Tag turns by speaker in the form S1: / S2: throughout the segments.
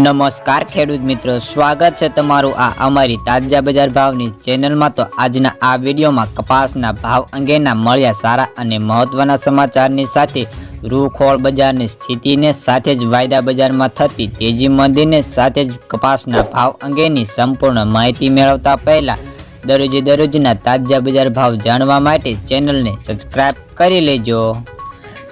S1: નમસ્કાર ખેડૂત મિત્રો, સ્વાગત છે તમારું આ અમારી તાજા બજાર ભાવની ચેનલમાં। તો આજના આ વિડીયોમાં કપાસના ભાવ અંગેના મળ્યા સારા અને મહત્વના સમાચારની સાથે રૂખોળ બજારની સ્થિતિને સાથે જ વાયદા બજારમાં થતી તેજી મંદીને સાથે જ કપાસના ભાવ અંગેની સંપૂર્ણ માહિતી મેળવતા પહેલા દરરોજના તાજા બજાર ભાવ જાણવા માટે ચેનલને સબસ્ક્રાઇબ કરી લેજો।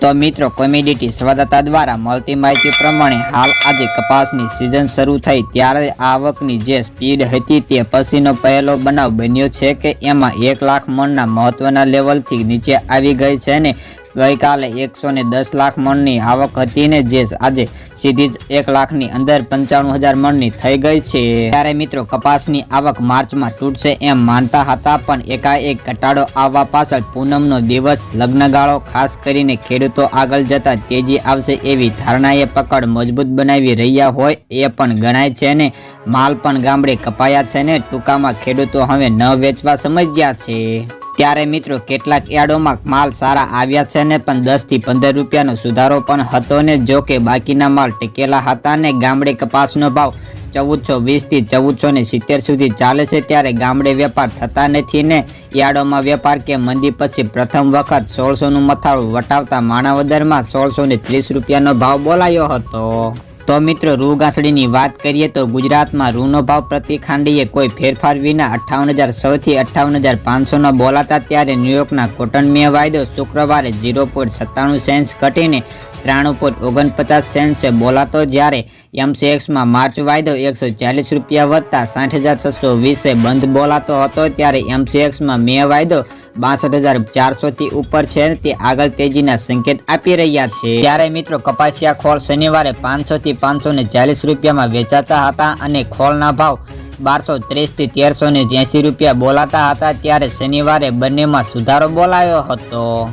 S1: તો મિત્રો, કોમોડિટી સંવાદદાતા દ્વારા મળતી માહિતી પ્રમાણે હાલ આજે કપાસની સિઝન શરૂ થઈ ત્યારે આવકની જે સ્પીડ હતી તે પછીનો પહેલો બનાવ બન્યો છે કે એમાં 1 લાખ મણના મહત્વના લેવલથી નીચે આવી ગઈ છે ને ગઈકાલે 110 લાખ મણની આવક હતી ને જે આજે સીધી જ 1 લાખની અંદર 95,000 મણની થઈ ગઈ છે। ત્યારે મિત્રો, કપાસની આવક માર્ચમાં તૂટશે એમ માનતા હતા, પણ એકાએક ઘટાડો આવવા પાછળ પૂનમનો દિવસ, લગ્નગાળો, ખાસ કરીને ખેડૂતો આગળ જતા તેજી આવશે એવી ધારણાએ પકડ મજબૂત બનાવી રહ્યા હોય એ પણ ગણાય છે ને માલ પણ ગામડે કપાયા છે ને ટૂંકામાં ખેડૂતો હવે ન વેચવા સમજ્યા છે। ત્યારે મિત્રો, કેટલાક યાર્ડોમાં માલ સારા આવ્યા છે ને પણ 10 થી 15 રૂપિયાનો સુધારો પણ હતો ને જો કે બાકીના માલ ટેકેલા હતા ને ગામડે કપાસનો ભાવ 1420 થી 1470 સુધી ચાલે છે। ત્યારે ગામડે વેપાર થતા નથી ને યાર્ડોમાં વેપાર કે મંદી પછી પ્રથમ વખત 1600નું મથાળું વટાવતા માણાવદરમાં 1630 રૂપિયાનો ભાવ બોલાયો હતો। તો મિત્રો, રૂ ઘાસડીની વાત કરીએ તો ગુજરાતમાં રૂનો ભાવ પ્રતિ ખાંડીએ કોઈ ફેરફાર વિના 58,100 થી 58,500 બોલાતા ત્યારે ન્યુયોર્કના કોટન મે વાયદો શુક્રવારે 0.97 સેન્ટ્સ ઘટીને 93.49 સેન્ટ્સે બોલાતો, જ્યારે MCXમાં માર્ચ વાયદો 140 રૂપિયા વધતા 60,620 બંધ બોલાતો હતો। ત્યારે MCXમાં મે વાયદો 62,400 થી ઉપર છે તે આગળ તેજીના સંકેત આપી રહ્યા છે। ત્યારે મિત્રો, કપાસિયા ખોળ શનિવારે 500 થી 540 રૂપિયામાં વેચાતા હતા અને ખોળના ભાવ 1230 થી 1380 રૂપિયા બોલાતા હતા। ત્યારે શનિવારે બંનેમાં સુધારો બોલાયો હતો।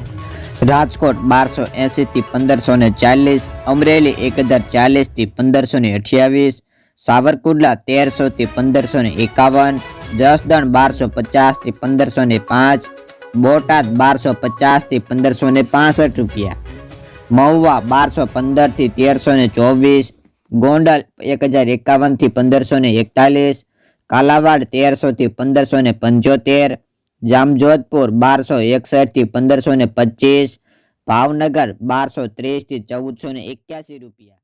S1: રાજકોટ 1280 થી 1540, અમરેલી 1040 થી 1528, સાવરકુંડલા 1300 થી 1551, જસદણ 1250 થી 1505, બોટાદ 1250 થી 1565 રૂપિયા, મહુવા 1215 થી 1324, ગોંડલ 1051 થી 1541, કાલાવાડ 1300 થી 1575, જામજોધપુર 1261 થી 1525, ભાવનગર 1230 થી 1481 રૂપિયા।